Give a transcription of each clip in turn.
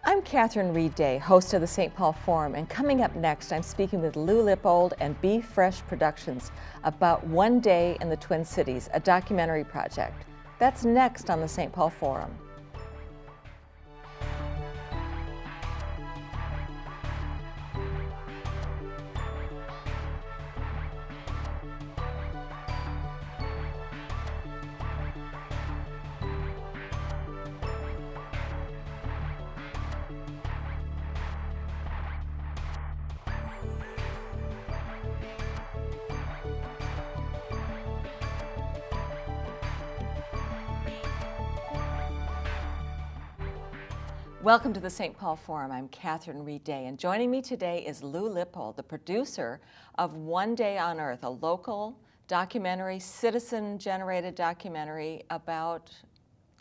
I'm Catherine Reid, host of the St. Paul Forum, and coming up next, I'm speaking with Lu Lippold and bfresh Productions about One Day in the Twin Cities, a documentary project. That's next on the St. Paul Forum. Welcome to the St. Paul Forum. I'm Catherine Reid, and joining me today is Lu Lippold, the producer of One Day on Earth, a local documentary, citizen-generated documentary about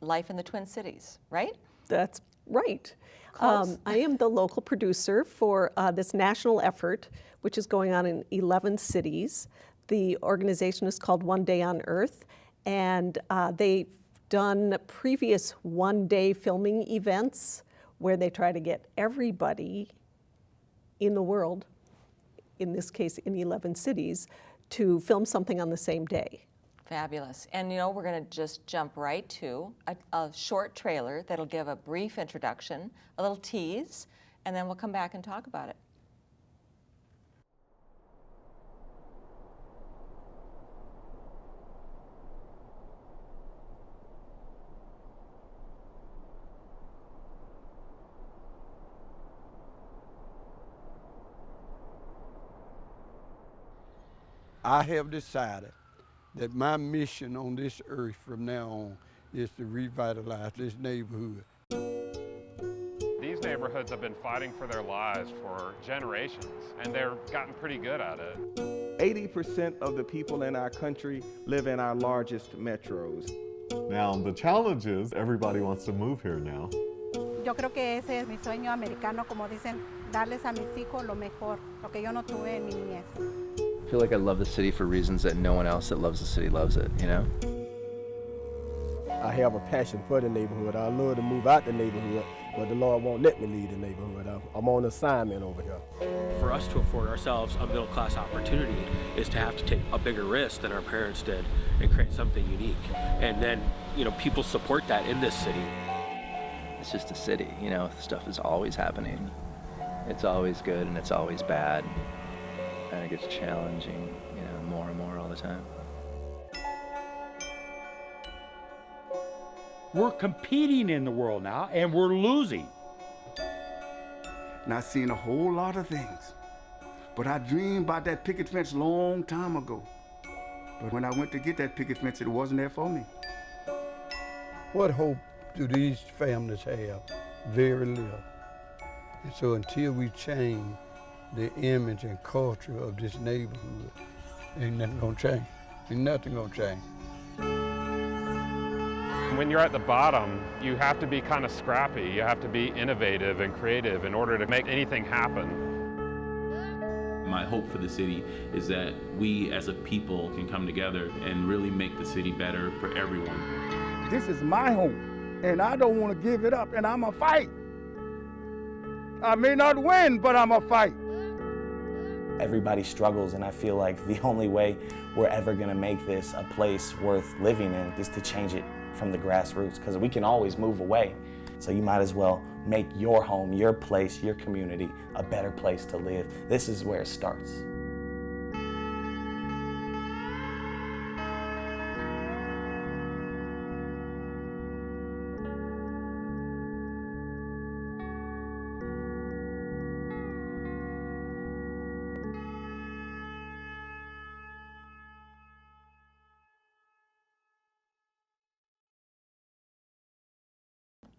life in the Twin Cities, right? That's right. I am the local producer for this national effort, which is going on in 11 cities. The organization is called One Day on Earth, and they've done previous one-day filming events where they try to get everybody in the world, in this case in 11 cities, to film something on the same day. Fabulous. And you know, we're going to just jump right to a short trailer that'll give a brief introduction, a little tease, and then we'll come back and talk about it. I have decided that my mission on this earth from now on is to revitalize this neighborhood. These neighborhoods have been fighting for their lives for generations, and they've gotten pretty good at it. 80% of the people in our country live in our largest metros. Now, the challenge is everybody wants to move here now. Yo creo que ese es mi sueño americano, como dicen, darles a mis hijos lo mejor, lo que yo no tuve en mi niñez. I feel like I love the city for reasons that no one else that loves the city loves it, you know? I have a passion for the neighborhood. I love to move out the neighborhood, but the Lord won't let me leave the neighborhood. I'm on assignment over here. For us to afford ourselves a middle-class opportunity is to have to take a bigger risk than our parents did and create something unique. And then, you know, people support that in this city. It's just a city, you know, stuff is always happening. It's always good and it's always bad. And it gets challenging, you know, more and more all the time. We're competing in the world now, and we're losing. And I've seen a whole lot of things, but I dreamed about that picket fence a long time ago. But when I went to get that picket fence, it wasn't there for me. What hope do these families have? Very little. And so until we change the image and culture of this neighborhood, ain't nothing gonna change. Ain't nothing gonna change. When you're at the bottom, you have to be kind of scrappy. You have to be innovative and creative in order to make anything happen. My hope for the city is that we as a people can come together and really make the city better for everyone. This is my home, and I don't want to give it up, and I'm a fight. I may not win, but I'm a fight. Everybody struggles, and I feel like the only way we're ever going to make this a place worth living in is to change it from the grassroots, because we can always move away. So you might as well make your home, your place, your community a better place to live. This is where it starts.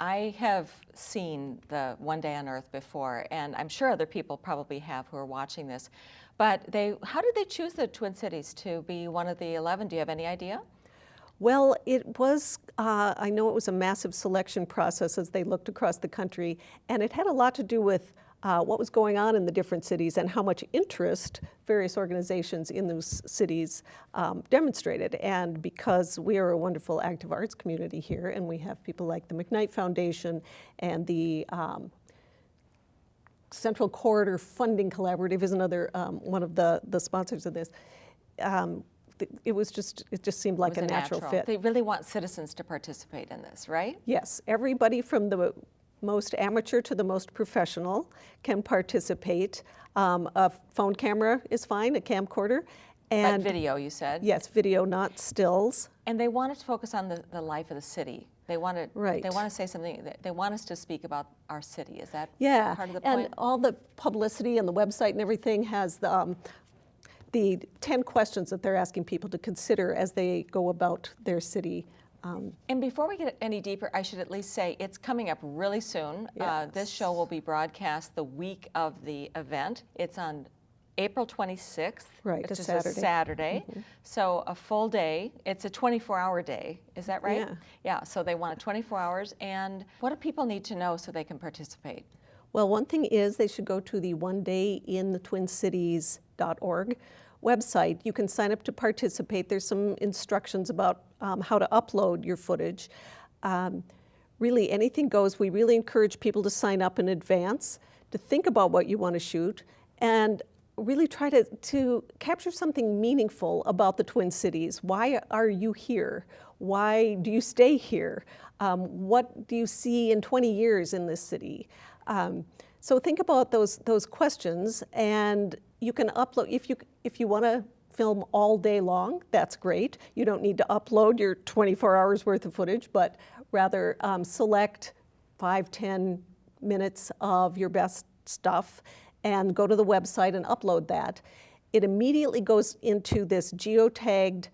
I have seen the One Day on Earth before, and I'm sure other people probably have who are watching this. But how did they choose the Twin Cities to be one of the 11? Do you have any idea? Well, it was, I know it was a massive selection process as they looked across the country, and it had a lot to do with what was going on in the different cities and how much interest various organizations in those cities demonstrated. And because we are a wonderful active arts community here, and we have people like the McKnight Foundation and the Central Corridor Funding Collaborative is another one of the sponsors of this. It just seemed like a natural fit. They really want citizens to participate in this, right? Yes, everybody from the most amateur to the most professional can participate. A phone camera is fine, a camcorder. And video, you said? Yes, video, not stills. And they want it to focus on the life of the city. They want to say something, they want us to speak about our city. Is that part of the point? And all the publicity and the website and everything has the 10 questions that they're asking people to consider as they go about their city. And before we get any deeper, I should at least say it's coming up really soon. Yes. This show will be broadcast the week of the event. It's on April 26th. Right, it's a just Saturday. a Saturday. Mm-hmm. So a full day. It's a 24-hour day. Is that right? Yeah. Yeah, so they want 24 hours. And what do people need to know so they can participate? Well, one thing is they should go to the onedayinthetwincities.org website. You can sign up to participate. There's some instructions about how to upload your footage. Really, anything goes. We really encourage people to sign up in advance, to think about what you want to shoot, and really try to capture something meaningful about the Twin Cities. Why are you here? Why do you stay here? What do you see in 20 years in this city? So think about those questions, and you can upload, if you want to film all day long, that's great. You don't need to upload your 24 hours worth of footage, but rather select 5-10 minutes of your best stuff and go to the website and upload that. It immediately goes into this geotagged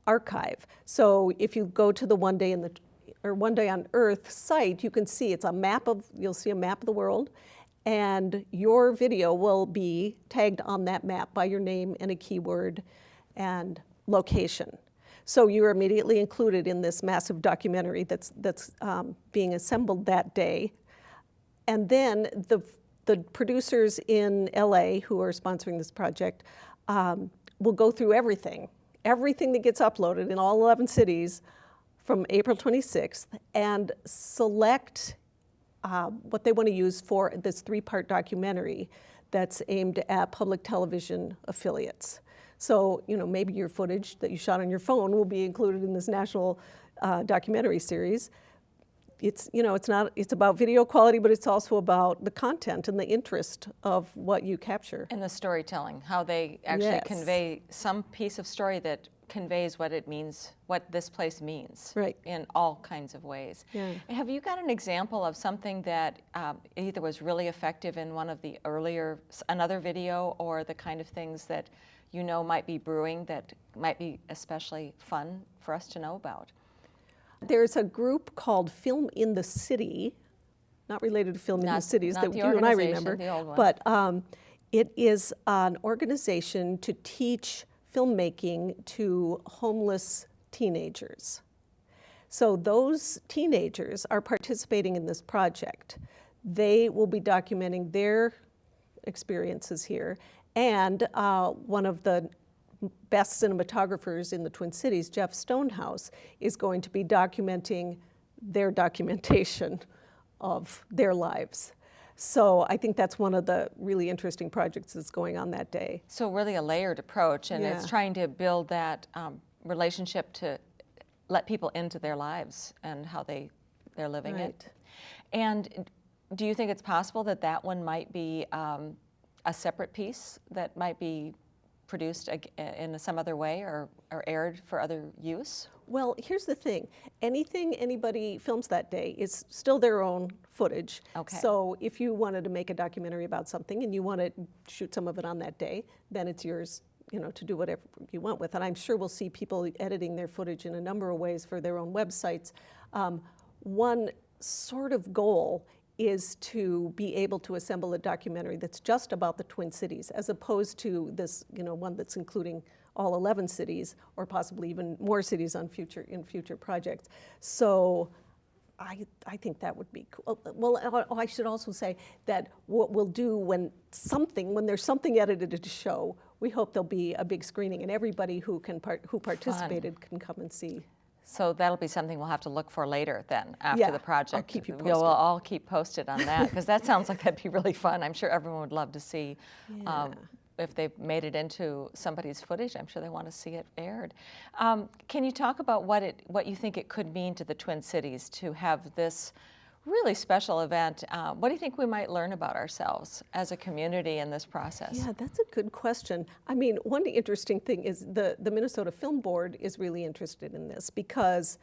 archive. So if you go to the One Day on Earth site, you can see you'll see a map of the world, and your video will be tagged on that map by your name and a keyword and location. So you're immediately included in this massive documentary that's being assembled that day. And then the producers in LA who are sponsoring this project will go through everything that gets uploaded in all 11 cities from April 26th and select what they want to use for this 3-part documentary that's aimed at public television affiliates. So, maybe your footage that you shot on your phone will be included in this national documentary series. It's about video quality, but it's also about the content and the interest of what you capture. And the storytelling, how they actually convey some piece of story that conveys what it means, what this place means, right, in all kinds of ways. Yeah. Have you got an example of something that either was really effective in one of the another video, or the kind of things that might be brewing that might be especially fun for us to know about? There's a group called Film in the City, not related to Film in the Cities that you and I remember, the old one. But it is an organization to teach filmmaking to homeless teenagers. So those teenagers are participating in this project. They will be documenting their experiences here, and one of the best cinematographers in the Twin Cities, Jeff Stonehouse, is going to be documenting their documentation of their lives. So I think that's one of the really interesting projects that's going on that day. So really a layered approach, and it's trying to build that relationship to let people into their lives and how they're living it. And do you think it's possible that one might be a separate piece that might be produced in some other way or aired for other use? Well, here's the thing. Anything anybody films that day is still their own footage. Okay. So if you wanted to make a documentary about something and you want to shoot some of it on that day, then it's yours, to do whatever you want with. And I'm sure we'll see people editing their footage in a number of ways for their own websites. One sort of goal is to be able to assemble a documentary that's just about the Twin Cities, as opposed to this, one that's including all 11 cities, or possibly even more cities in future projects. So I think that would be cool. Well, I should also say that what we'll do when there's something edited to show, we hope there'll be a big screening, and everybody who participated can come and see So that'll be something we'll have to look for later then, after Yeah, the project. I'll keep you We'll posted. all keep posted on that, because that sounds like that'd be really fun. I'm sure everyone would love to see if they've made it into somebody's footage. I'm sure they want to see it aired. Can you talk about what you think it could mean to the Twin Cities to have this really special event? What do you think we might learn about ourselves as a community in this process? Yeah, that's a good question. I mean, one interesting thing is the Minnesota Film Board is really interested in this because,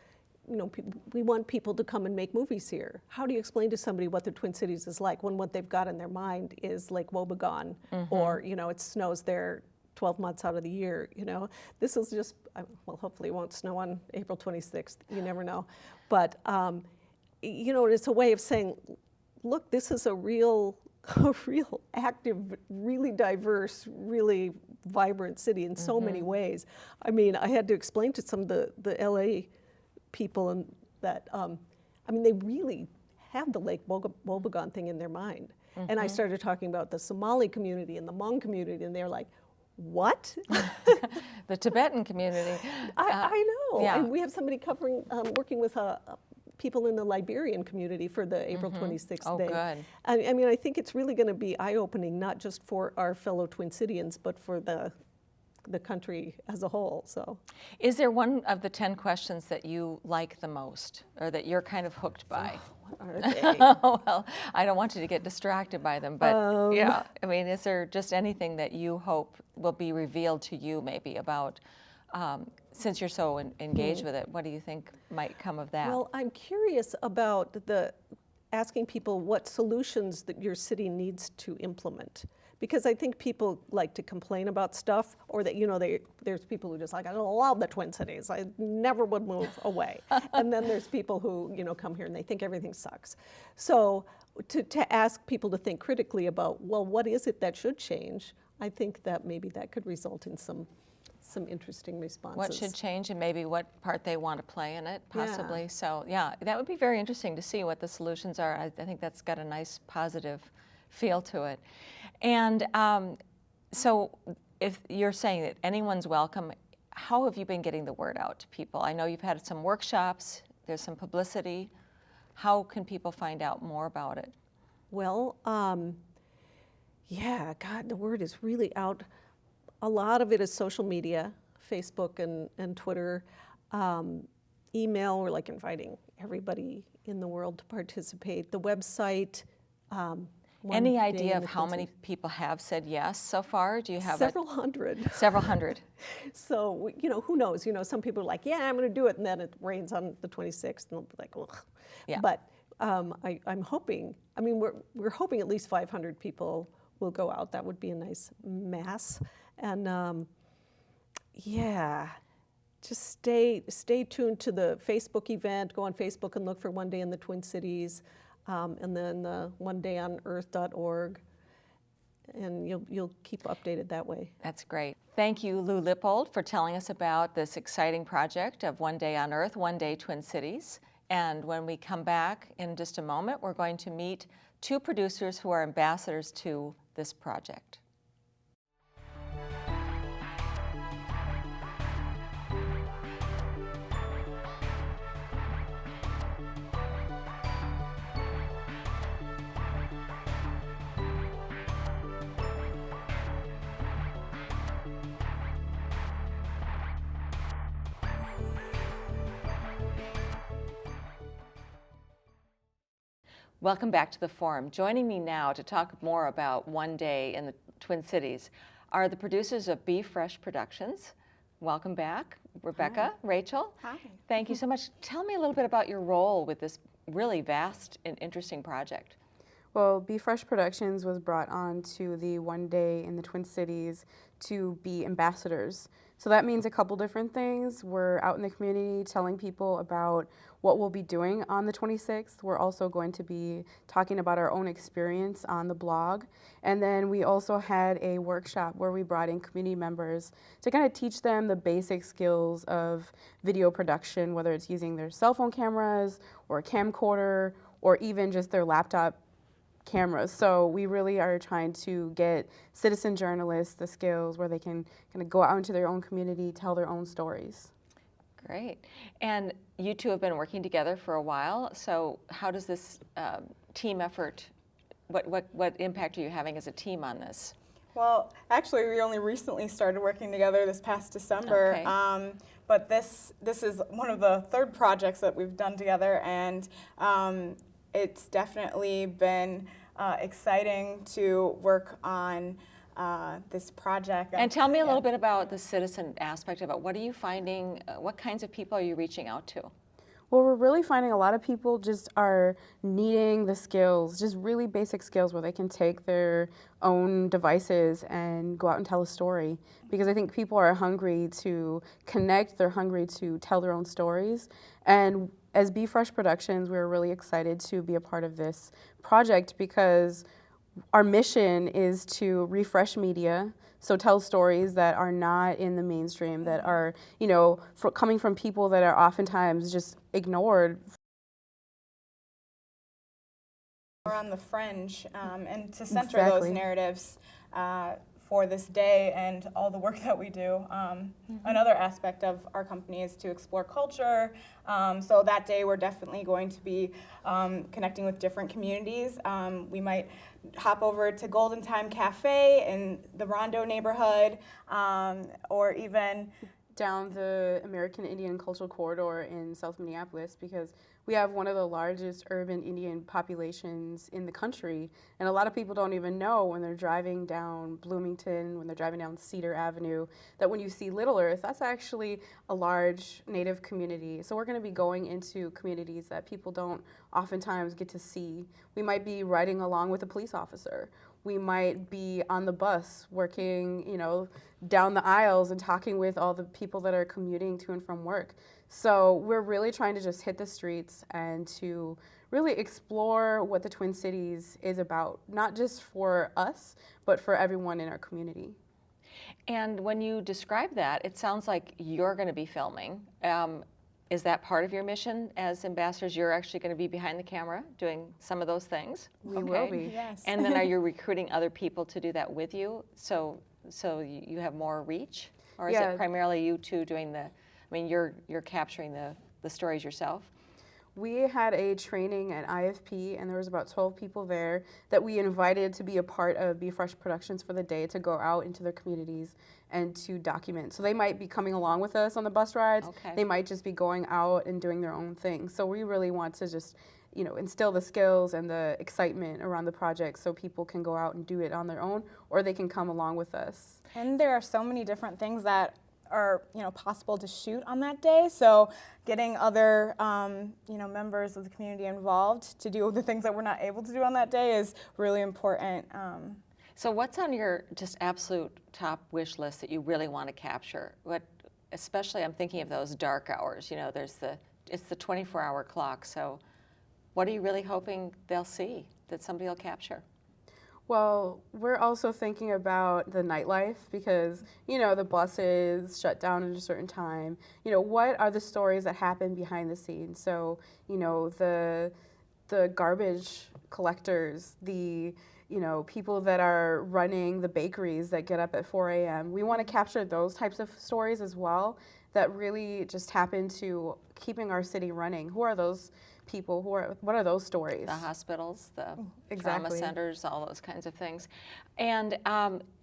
you know, we want people to come and make movies here. How do you explain to somebody what the Twin Cities is like when what they've got in their mind is Lake Wobegon, or, you know, it snows there 12 months out of the year, you know? This is just, well, hopefully it won't snow on April 26th, you never know. But, you know, it's a way of saying, look, this is a real active, really diverse, really vibrant city in so many ways. I mean, I had to explain to some of the LA people and that, I mean, they really have the Lake Wobegon thing in their mind. And I started talking about the Somali community and the Hmong community, and they're like, what? The Tibetan community. I know. Yeah. And we have somebody working with people in the Liberian community for the April 26th day. Oh, good. I mean, I think it's really going to be eye-opening, not just for our fellow Twin Cityans, but for the country as a whole. So, is there one of the 10 questions that you like the most, or that you're kind of hooked by? What are they? Well, I don't want you to get distracted by them, but yeah, I mean, is there just anything that you hope will be revealed to you maybe about, since you're so engaged with it, what do you think might come of that? Well, I'm curious about asking people what solutions that your city needs to implement. Because I think people like to complain about stuff, or that, you know, there's people who just like, I love the Twin Cities, I never would move away. And then there's people who, you know, come here and they think everything sucks. So to ask people to think critically about, well, what is it that should change? I think that maybe that could result in some interesting responses. What should change, and maybe what part they want to play in it, possibly. Yeah. So yeah, that would be very interesting to see what the solutions are. I think that's got a nice positive feel to it. And so if you're saying that anyone's welcome, how have you been getting the word out to people? I know you've had some workshops, there's some publicity. How can people find out more about it? Well, yeah, God, the word is really out. A lot of it is social media, Facebook and Twitter, email. We're like inviting everybody in the world to participate. The website. Any idea of how many people have said yes so far? Do you have several hundred? Several hundred. So, you know, who knows? You know, some people are like, yeah, I'm going to do it, and then it rains on the 26th, and they'll be like, ugh. Yeah. But I'm hoping. I mean, we're hoping at least 500 people will go out. That would be a nice mass. And yeah, just stay tuned to the Facebook event. Go on Facebook and look for One Day in the Twin Cities, and then onedayOnEarth.org, and you'll keep updated that way. That's great. Thank you, Lu Lippold, for telling us about this exciting project of One Day on Earth, One Day Twin Cities. And when we come back in just a moment, we're going to meet two producers who are ambassadors to this project. Welcome back to the Forum. Joining me now to talk more about One Day in the Twin Cities are the producers of bfresh Productions. Welcome back, Rebecca, Hi. Rachel. Hi. Thank you so much. Tell me a little bit about your role with this really vast and interesting project. Well, bfresh Productions was brought on to the One Day in the Twin Cities to be ambassadors. So that means a couple different things. We're out in the community telling people about what we'll be doing on the 26th. We're also going to be talking about our own experience on the blog. And then we also had a workshop where we brought in community members to kind of teach them the basic skills of video production, whether it's using their cell phone cameras or a camcorder or even just their laptop cameras. So we really are trying to get citizen journalists the skills where they can kind of go out into their own community, tell their own stories. Great. And you two have been working together for a while, so how does this team effort, what impact are you having as a team on this? Well, actually, we only recently started working together this past December. Okay. But this is one of the third projects that we've done together, and it's definitely been exciting to work on this project. And tell me a little bit about the citizen aspect of it. What are you finding? What kinds of people are you reaching out to? Well, we're really finding a lot of people just are needing the skills, just really basic skills where they can take their own devices and go out and tell a story. Because I think people are hungry to connect, they're hungry to tell their own stories. And as bfresh Productions, we're really excited to be a part of this project because our mission is to refresh media, so tell stories that are not in the mainstream, that are, you know, coming from people that are oftentimes just ignored. We're on the fringe, and to center those narratives for this day and all the work that we do. Another aspect of our company is to explore culture. So that day we're definitely going to be connecting with different communities. We might hop over to Golden Time Cafe in the Rondo neighborhood, or even down the American Indian Cultural Corridor in South Minneapolis, because we have one of the largest urban Indian populations in the country, and a lot of people don't even know when they're driving down Bloomington, when they're driving down Cedar Avenue, that when you see Little Earth, that's actually a large Native community. So we're going to be going into communities that people don't oftentimes get to see. We might be riding along with a police officer. We might be on the bus working, you know, down the aisles and talking with all the people that are commuting to and from work. So we're really trying to just hit the streets and to really explore what the Twin Cities is about, not just for us, but for everyone in our community. And when you describe that, it sounds like you're going to be filming. Is that part of your mission as ambassadors? You're actually going to be behind the camera doing some of those things? We will be. Yes. And then are you recruiting other people to do that with you, so you have more reach? Or is it primarily you two doing the, I mean, you're capturing the stories yourself? We had a training at IFP, and there was about 12 people there that we invited to be a part of bfresh Productions for the day, to go out into their communities and to document. So they might be coming along with us on the bus rides. Okay. They might just be going out and doing their own thing. So we really want to just, you know, instill the skills and the excitement around the project so people can go out and do it on their own, or they can come along with us. And there are so many different things that are, you know, possible to shoot on that day. So getting other, you know, members of the community involved to do the things that we're not able to do on that day is really important. So what's on your just absolute top wish list that you really want to capture? What, especially I'm thinking of those dark hours, you know, it's the 24-hour clock. So what are you really hoping they'll see, that somebody will capture? Well, we're also thinking about the nightlife because, you know, the buses shut down at a certain time. You know, what are the stories that happen behind the scenes? So, you know, the garbage collectors, the, you know, people that are running the bakeries that get up at 4 a.m. We want to capture those types of stories as well that really just happen to keeping our city running. Who are those people? What are those stories? The hospitals, the Exactly. trauma centers, all those kinds of things. And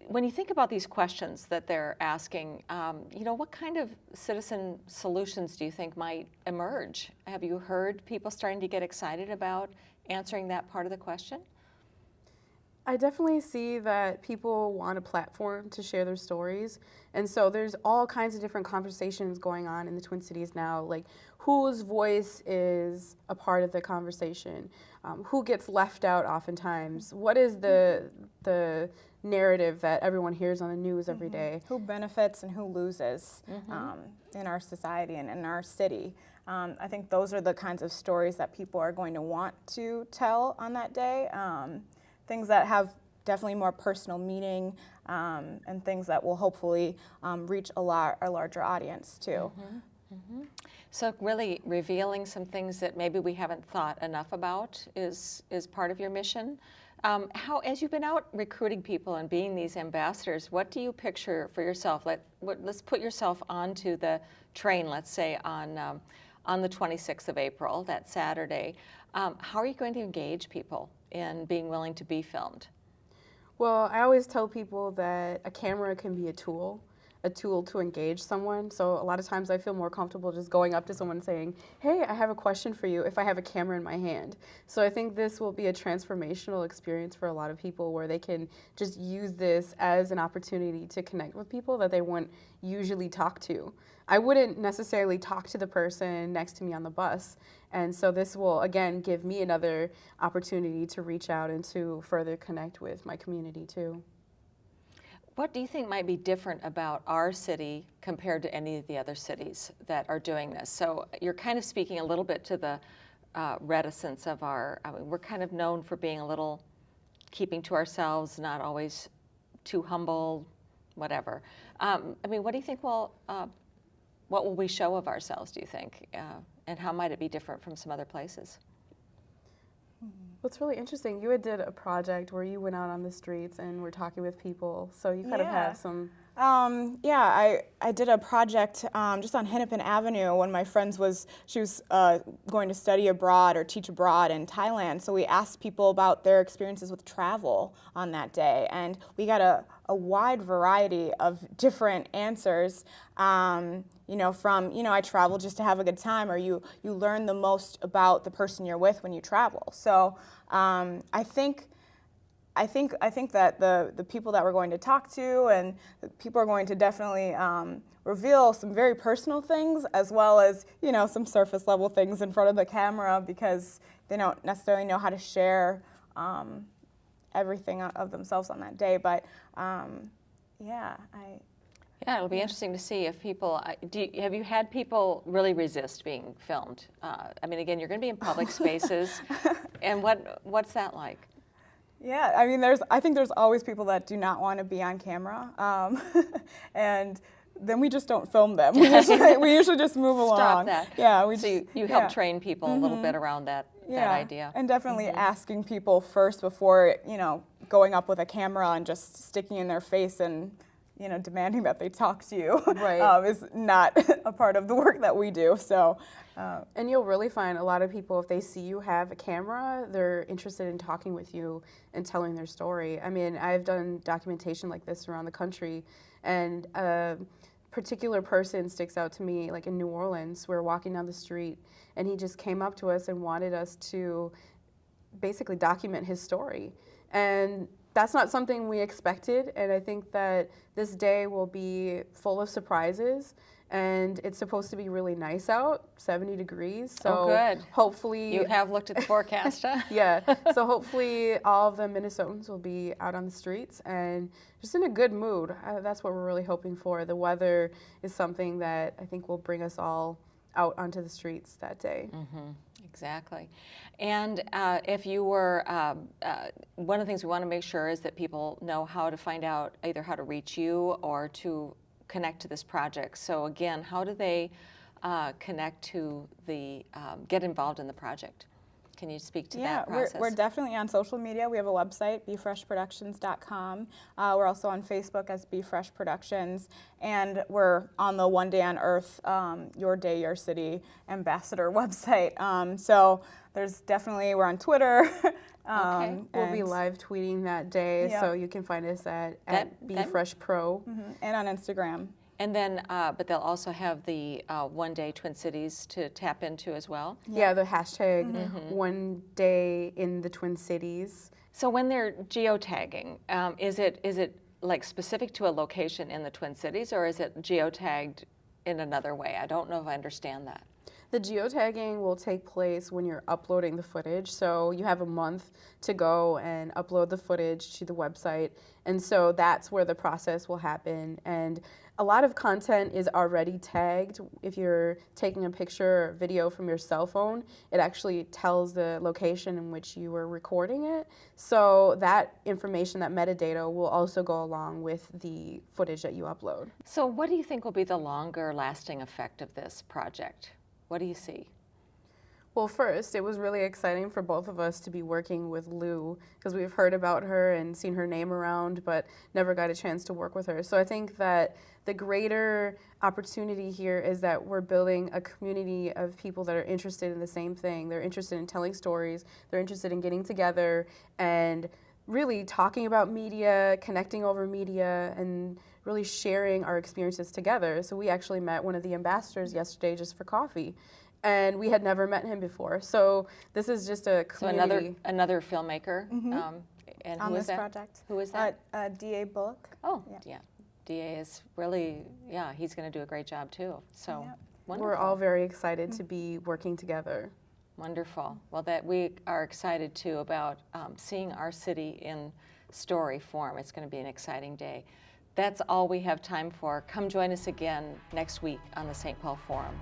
when you think about these questions that they're asking, you know, what kind of citizen solutions do you think might emerge? Have you heard people starting to get excited about answering that part of the question? I definitely see that people want a platform to share their stories. And so there's all kinds of different conversations going on in the Twin Cities now, like whose voice is a part of the conversation, who gets left out oftentimes, what is the narrative that everyone hears on the news every day. Who benefits and who loses in our society and in our city. I think those are the kinds of stories that people are going to want to tell on that day. Things that have definitely more personal meaning, and things that will hopefully reach a larger audience too. So really revealing some things that maybe we haven't thought enough about is part of your mission. As you've been out recruiting people and being these ambassadors, what do you picture for yourself? Let's put yourself onto the train, let's say on the 26th of April, that Saturday. How are you going to engage people in being willing to be filmed? Well, I always tell people that a camera can be a tool to engage someone. So a lot of times I feel more comfortable just going up to someone and saying, hey, I have a question for you if I have a camera in my hand. So I think this will be a transformational experience for a lot of people where they can just use this as an opportunity to connect with people that they wouldn't usually talk to. I wouldn't necessarily talk to the person next to me on the bus. And so this will, again, give me another opportunity to reach out and to further connect with my community too. What do you think might be different about our city compared to any of the other cities that are doing this? So you're kind of speaking a little bit to the reticence of we're kind of known for being a little keeping to ourselves, not always too humble, whatever. What do you think what will we show of ourselves, do you think? And how might it be different from some other places? What's really interesting, you did a project where you went out on the streets and were talking with people, so you kind of have some... I did a project just on Hennepin Avenue when my friend was going to study abroad or teach abroad in Thailand. So we asked people about their experiences with travel on that day, and we got a wide variety of different answers. I travel just to have a good time, or you learn the most about the person you're with when you travel. So I think that the people that we're going to talk to and the people are going to definitely reveal some very personal things as well as, some surface level things in front of the camera because they don't necessarily know how to share everything of themselves on that day. But it'll be interesting to see if people, have you had people really resist being filmed? Again, you're going to be in public spaces, and what's that like? Yeah, I think there's always people that do not want to be on camera, and then we just don't film them. We usually just move along. Stop that. Yeah, you help train people a little bit around that idea. And definitely asking people first before going up with a camera and just sticking in their face and demanding that they talk to you is not a part of the work that we do. So. And you'll really find a lot of people, if they see you have a camera, they're interested in talking with you and telling their story. I've done documentation like this around the country, and a particular person sticks out to me, like in New Orleans. We're walking down the street, and he just came up to us and wanted us to basically document his story. And that's not something we expected, and I think that this day will be full of surprises. And it's supposed to be really nice out, 70 degrees. So good. Hopefully... You have looked at the forecast, huh? Yeah. So hopefully all of the Minnesotans will be out on the streets and just in a good mood. That's what we're really hoping for. The weather is something that I think will bring us all out onto the streets that day. Mm-hmm. Exactly. And if you were, one of the things we want to make sure is that people know how to find out either how to reach you or to connect to this project. So again, how do they connect to get involved in the project? Can you speak to that process? We're definitely on social media. We have a website, bfreshproductions.com. We're also on Facebook as bfresh productions, and we're on the One Day on Earth, Your Day, Your City ambassador website. So there's definitely, we're on Twitter. We'll be live tweeting that day, so you can find us at bfreshpro. And on Instagram. And then, but they'll also have the One Day Twin Cities to tap into as well? Yeah, the hashtag One Day in the Twin Cities. So when they're geotagging, is it like specific to a location in the Twin Cities, or is it geotagged in another way? I don't know if I understand that. The geotagging will take place when you're uploading the footage. So you have a month to go and upload the footage to the website. And so that's where the process will happen. And a lot of content is already tagged. If you're taking a picture or video from your cell phone, it actually tells the location in which you were recording it. So that information, that metadata, will also go along with the footage that you upload. So what do you think will be the longer lasting effect of this project? What do you see? Well, first, it was really exciting for both of us to be working with Lu, because we've heard about her and seen her name around, but never got a chance to work with her. So I think that the greater opportunity here is that we're building a community of people that are interested in the same thing. They're interested in telling stories, they're interested in getting together and really talking about media, connecting over media, and really sharing our experiences together. So we actually met one of the ambassadors yesterday just for coffee. And we had never met him before. So this is just a community. So another filmmaker. And on who this is that? project. Who is that? D.A. Bullock. Oh, yeah. D.A. is really, he's going to do a great job too. So wonderful. We're all very excited to be working together. Wonderful. Well, that we are excited too about seeing our city in story form. It's going to be an exciting day. That's all we have time for. Come join us again next week on the St. Paul Forum.